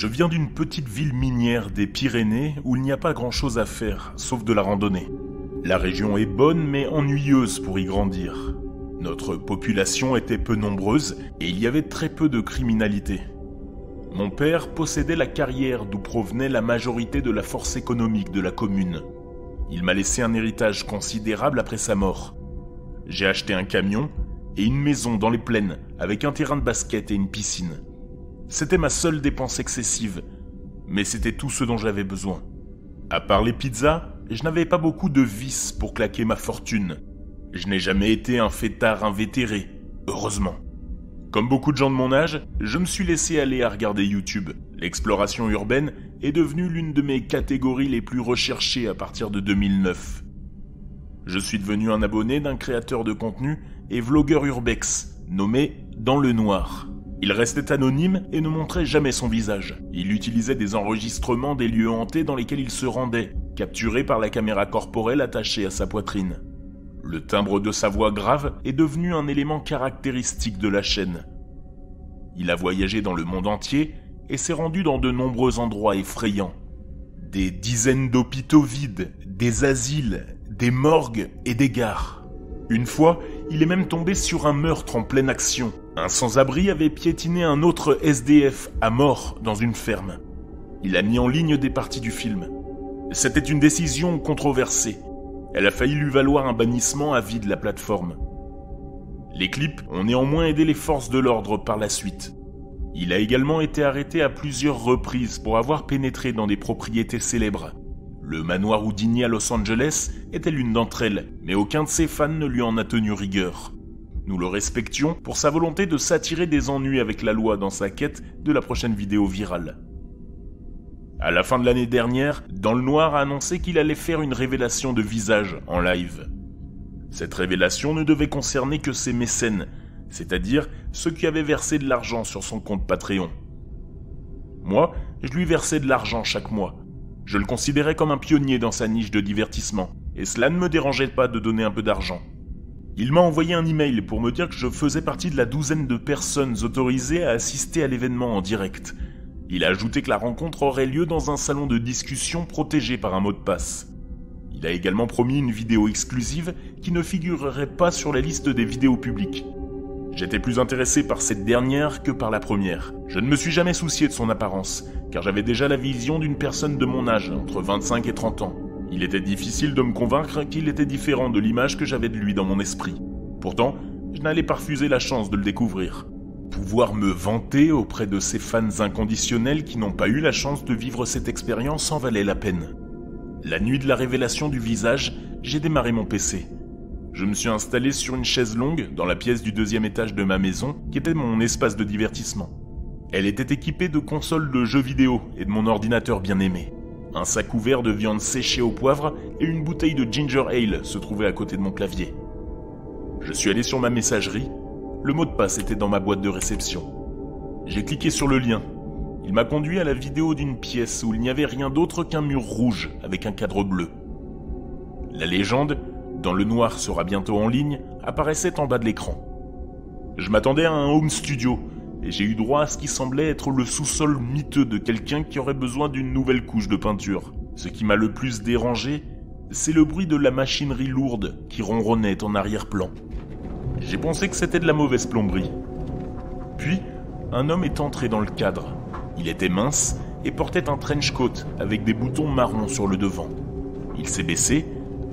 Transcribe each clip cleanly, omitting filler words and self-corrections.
Je viens d'une petite ville minière des Pyrénées où il n'y a pas grand-chose à faire, sauf de la randonnée. La région est bonne mais ennuyeuse pour y grandir. Notre population était peu nombreuse et il y avait très peu de criminalité. Mon père possédait la carrière d'où provenait la majorité de la force économique de la commune. Il m'a laissé un héritage considérable après sa mort. J'ai acheté un camion et une maison dans les plaines avec un terrain de basket et une piscine. C'était ma seule dépense excessive, mais c'était tout ce dont j'avais besoin. À part les pizzas, je n'avais pas beaucoup de vices pour claquer ma fortune. Je n'ai jamais été un fêtard invétéré, heureusement. Comme beaucoup de gens de mon âge, je me suis laissé aller à regarder YouTube. L'exploration urbaine est devenue l'une de mes catégories les plus recherchées à partir de 2009. Je suis devenu un abonné d'un créateur de contenu et vlogueur urbex, nommé Dans le Noir. Il restait anonyme et ne montrait jamais son visage. Il utilisait des enregistrements des lieux hantés dans lesquels il se rendait, capturés par la caméra corporelle attachée à sa poitrine. Le timbre de sa voix grave est devenu un élément caractéristique de la chaîne. Il a voyagé dans le monde entier et s'est rendu dans de nombreux endroits effrayants. Des dizaines d'hôpitaux vides, des asiles, des morgues et des gares. Une fois, il est même tombé sur un meurtre en pleine action. Un sans-abri avait piétiné un autre SDF à mort dans une ferme. Il a mis en ligne des parties du film. C'était une décision controversée. Elle a failli lui valoir un bannissement à vie de la plateforme. Les clips ont néanmoins aidé les forces de l'ordre par la suite. Il a également été arrêté à plusieurs reprises pour avoir pénétré dans des propriétés célèbres. Le manoir Houdini à Los Angeles était l'une d'entre elles, mais aucun de ses fans ne lui en a tenu rigueur. Nous le respections pour sa volonté de s'attirer des ennuis avec la loi dans sa quête de la prochaine vidéo virale. À la fin de l'année dernière, Dans le Noir a annoncé qu'il allait faire une révélation de visage en live. Cette révélation ne devait concerner que ses mécènes, c'est-à-dire ceux qui avaient versé de l'argent sur son compte Patreon. Moi, je lui versais de l'argent chaque mois. Je le considérais comme un pionnier dans sa niche de divertissement, et cela ne me dérangeait pas de donner un peu d'argent. Il m'a envoyé un email pour me dire que je faisais partie de la douzaine de personnes autorisées à assister à l'événement en direct. Il a ajouté que la rencontre aurait lieu dans un salon de discussion protégé par un mot de passe. Il a également promis une vidéo exclusive qui ne figurerait pas sur la liste des vidéos publiques. J'étais plus intéressé par cette dernière que par la première. Je ne me suis jamais soucié de son apparence, car j'avais déjà la vision d'une personne de mon âge, entre 25 et 30 ans. Il était difficile de me convaincre qu'il était différent de l'image que j'avais de lui dans mon esprit. Pourtant, je n'allais pas refuser la chance de le découvrir. Pouvoir me vanter auprès de ces fans inconditionnels qui n'ont pas eu la chance de vivre cette expérience en valait la peine. La nuit de la révélation du visage, j'ai démarré mon PC. Je me suis installé sur une chaise longue dans la pièce du deuxième étage de ma maison, qui était mon espace de divertissement. Elle était équipée de consoles de jeux vidéo et de mon ordinateur bien-aimé. Un sac ouvert de viande séchée au poivre et une bouteille de ginger ale se trouvaient à côté de mon clavier. Je suis allé sur ma messagerie. Le mot de passe était dans ma boîte de réception. J'ai cliqué sur le lien. Il m'a conduit à la vidéo d'une pièce où il n'y avait rien d'autre qu'un mur rouge avec un cadre bleu. La légende « Dans le Noir sera bientôt en ligne » apparaissait en bas de l'écran. Je m'attendais à un home studio et j'ai eu droit à ce qui semblait être le sous-sol miteux de quelqu'un qui aurait besoin d'une nouvelle couche de peinture. Ce qui m'a le plus dérangé, c'est le bruit de la machinerie lourde qui ronronnait en arrière-plan. J'ai pensé que c'était de la mauvaise plomberie. Puis, un homme est entré dans le cadre. Il était mince et portait un trench coat avec des boutons marrons sur le devant. Il s'est baissé,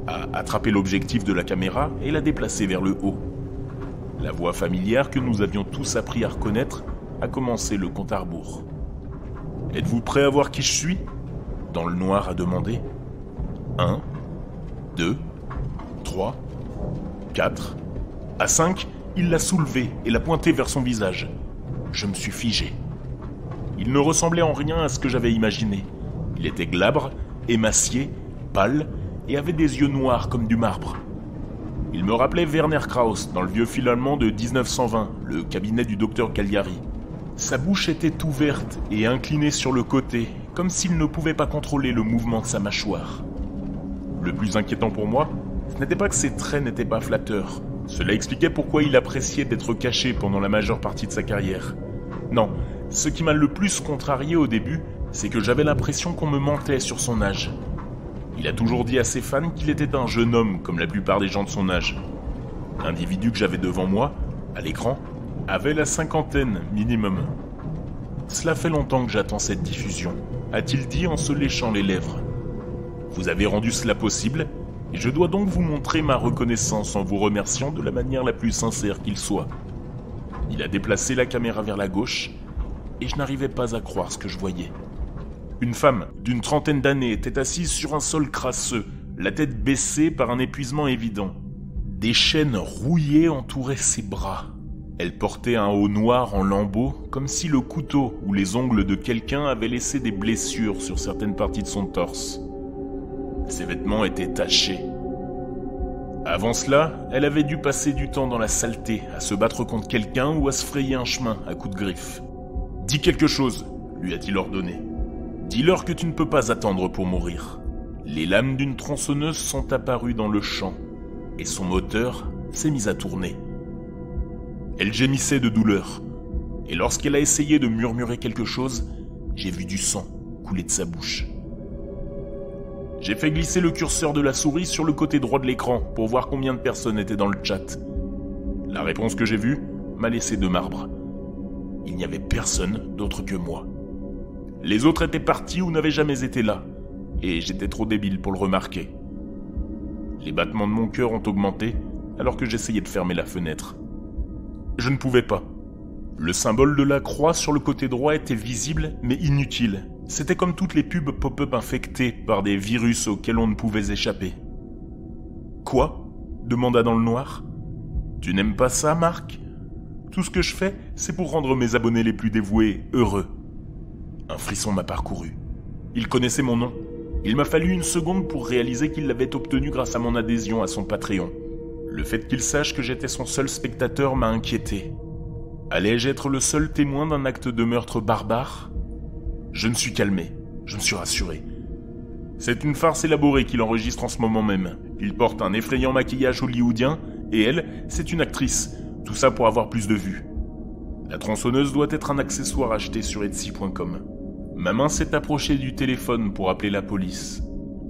a attrapé l'objectif de la caméra et l'a déplacé vers le haut. La voix familière que nous avions tous appris à reconnaître a commencé le compte à rebours. « Êtes-vous prêt à voir qui je suis ?» Dans le Noir a demandé. 1, 2, 3, 4... À 5, il l'a soulevé et l'a pointé vers son visage. Je me suis figé. Il ne ressemblait en rien à ce que j'avais imaginé. Il était glabre, émacié, pâle et avait des yeux noirs comme du marbre. Il me rappelait Werner Krauss dans le vieux film allemand de 1920, le cabinet du docteur Cagliari. Sa bouche était ouverte et inclinée sur le côté, comme s'il ne pouvait pas contrôler le mouvement de sa mâchoire. Le plus inquiétant pour moi, ce n'était pas que ses traits n'étaient pas flatteurs. Cela expliquait pourquoi il appréciait d'être caché pendant la majeure partie de sa carrière. Non, Ce qui m'a le plus contrarié au début, c'est que j'avais l'impression qu'on me mentait sur son âge. Il a toujours dit à ses fans qu'il était un jeune homme, comme la plupart des gens de son âge. L'individu que j'avais devant moi, à l'écran, avait la cinquantaine minimum. « Cela fait longtemps que j'attends cette diffusion », a-t-il dit en se léchant les lèvres. « Vous avez rendu cela possible, et je dois donc vous montrer ma reconnaissance en vous remerciant de la manière la plus sincère qu'il soit. » Il a déplacé la caméra vers la gauche, et je n'arrivais pas à croire ce que je voyais. Une femme d'une trentaine d'années était assise sur un sol crasseux, la tête baissée par un épuisement évident. Des chaînes rouillées entouraient ses bras. Elle portait un haut noir en lambeaux, comme si le couteau ou les ongles de quelqu'un avaient laissé des blessures sur certaines parties de son torse. Ses vêtements étaient tachés. Avant cela, elle avait dû passer du temps dans la saleté, à se battre contre quelqu'un ou à se frayer un chemin à coups de griffes. « Dis quelque chose », lui a-t-il ordonné. « Dis-leur que tu ne peux pas attendre pour mourir. » Les lames d'une tronçonneuse sont apparues dans le champ, et son moteur s'est mis à tourner. Elle gémissait de douleur, et lorsqu'elle a essayé de murmurer quelque chose, j'ai vu du sang couler de sa bouche. J'ai fait glisser le curseur de la souris sur le côté droit de l'écran pour voir combien de personnes étaient dans le chat. La réponse que j'ai vue m'a laissé de marbre. Il n'y avait personne d'autre que moi. Les autres étaient partis ou n'avaient jamais été là, et j'étais trop débile pour le remarquer. Les battements de mon cœur ont augmenté alors que j'essayais de fermer la fenêtre. Je ne pouvais pas. Le symbole de la croix sur le côté droit était visible mais inutile. C'était comme toutes les pubs pop-up infectées par des virus auxquels on ne pouvait échapper. « Quoi ?» demanda dans le noir. « Tu n'aimes pas ça, Marc ? Tout ce que je fais, c'est pour rendre mes abonnés les plus dévoués heureux. » Un frisson m'a parcouru. Il connaissait mon nom. Il m'a fallu une seconde pour réaliser qu'il l'avait obtenu grâce à mon adhésion à son Patreon. Le fait qu'il sache que j'étais son seul spectateur m'a inquiété. Allais-je être le seul témoin d'un acte de meurtre barbare ? Je me suis calmé, je me suis rassuré. C'est une farce élaborée qu'il enregistre en ce moment même. Il porte un effrayant maquillage hollywoodien, et elle, c'est une actrice. Tout ça pour avoir plus de vues. La tronçonneuse doit être un accessoire acheté sur Etsy.com. Ma main s'est approchée du téléphone pour appeler la police.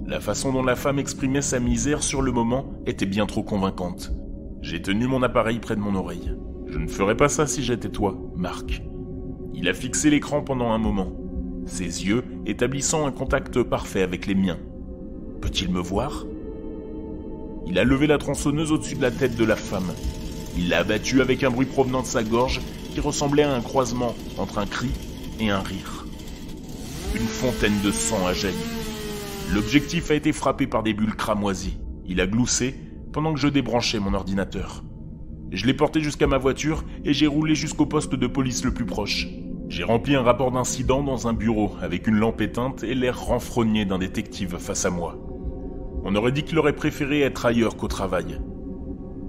La façon dont la femme exprimait sa misère sur le moment était bien trop convaincante. J'ai tenu mon appareil près de mon oreille. Je ne ferais pas ça si j'étais toi, Marc. Il a fixé l'écran pendant un moment, ses yeux établissant un contact parfait avec les miens. Peut-il me voir ? Il a levé la tronçonneuse au-dessus de la tête de la femme. Il l'a abattue avec un bruit provenant de sa gorge qui ressemblait à un croisement entre un cri et un rire. Une fontaine de sang a jailli. L'objectif a été frappé par des bulles cramoisies. Il a gloussé pendant que je débranchais mon ordinateur. Je l'ai porté jusqu'à ma voiture et j'ai roulé jusqu'au poste de police le plus proche. J'ai rempli un rapport d'incident dans un bureau avec une lampe éteinte et l'air renfrogné d'un détective face à moi. On aurait dit qu'il aurait préféré être ailleurs qu'au travail.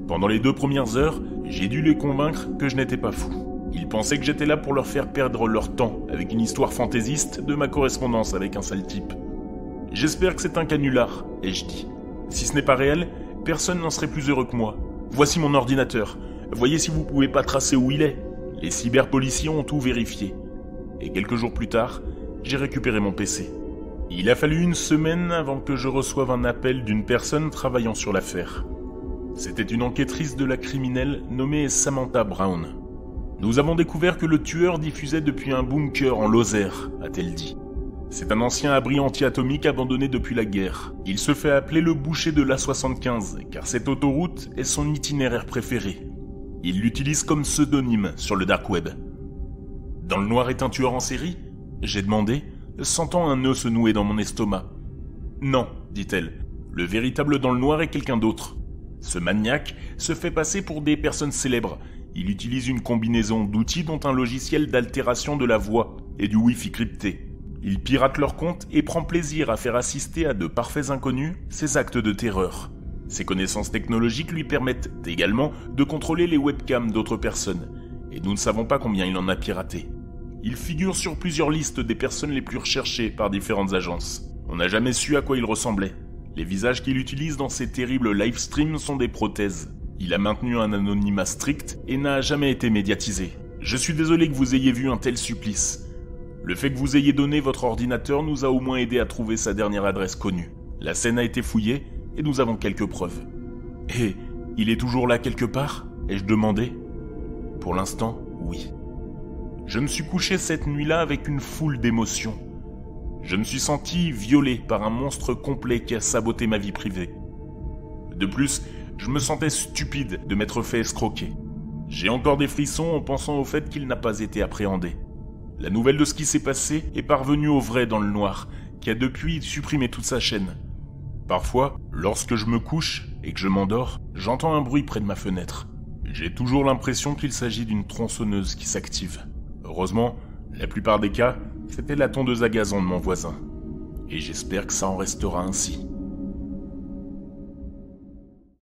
Pendant les 2 premières heures, j'ai dû les convaincre que je n'étais pas fou. Ils pensaient que j'étais là pour leur faire perdre leur temps avec une histoire fantaisiste de ma correspondance avec un sale type. J'espère que c'est un canular, ai-je dit. Si ce n'est pas réel, personne n'en serait plus heureux que moi. Voici mon ordinateur. Voyez si vous pouvez pas tracer où il est. Les cyberpoliciers ont tout vérifié. Et quelques jours plus tard, j'ai récupéré mon PC. Il a fallu une semaine avant que je reçoive un appel d'une personne travaillant sur l'affaire. C'était une enquêtrice de la criminelle nommée Samantha Brown. Nous avons découvert que le tueur diffusait depuis un bunker en Lozère, a-t-elle dit. C'est un ancien abri anti-atomique abandonné depuis la guerre. Il se fait appeler le boucher de l'A75, car cette autoroute est son itinéraire préféré. Il l'utilise comme pseudonyme sur le dark web. Dans le noir est un tueur en série ? J'ai demandé, sentant un nœud se nouer dans mon estomac. Non, dit-elle. Le véritable dans le noir est quelqu'un d'autre. Ce maniaque se fait passer pour des personnes célèbres. Il utilise une combinaison d'outils dont un logiciel d'altération de la voix et du Wi-Fi crypté. Il pirate leur compte et prend plaisir à faire assister à de parfaits inconnus ses actes de terreur. Ses connaissances technologiques lui permettent également de contrôler les webcams d'autres personnes, et nous ne savons pas combien il en a piraté. Il figure sur plusieurs listes des personnes les plus recherchées par différentes agences. On n'a jamais su à quoi il ressemblait. Les visages qu'il utilise dans ses terribles livestreams sont des prothèses. Il a maintenu un anonymat strict et n'a jamais été médiatisé. Je suis désolé que vous ayez vu un tel supplice. Le fait que vous ayez donné votre ordinateur nous a au moins aidé à trouver sa dernière adresse connue. La scène a été fouillée et nous avons quelques preuves. Et il est toujours là quelque part ? Ai-je demandé ? Pour l'instant, oui. Je me suis couché cette nuit-là avec une foule d'émotions. Je me suis senti violé par un monstre complet qui a saboté ma vie privée. De plus, je me sentais stupide de m'être fait escroquer. J'ai encore des frissons en pensant au fait qu'il n'a pas été appréhendé. La nouvelle de ce qui s'est passé est parvenue au vrai dans le noir, qui a depuis supprimé toute sa chaîne. Parfois, lorsque je me couche et que je m'endors, j'entends un bruit près de ma fenêtre. J'ai toujours l'impression qu'il s'agit d'une tronçonneuse qui s'active. Heureusement, la plupart des cas, c'était la tondeuse à gazon de mon voisin. Et j'espère que ça en restera ainsi.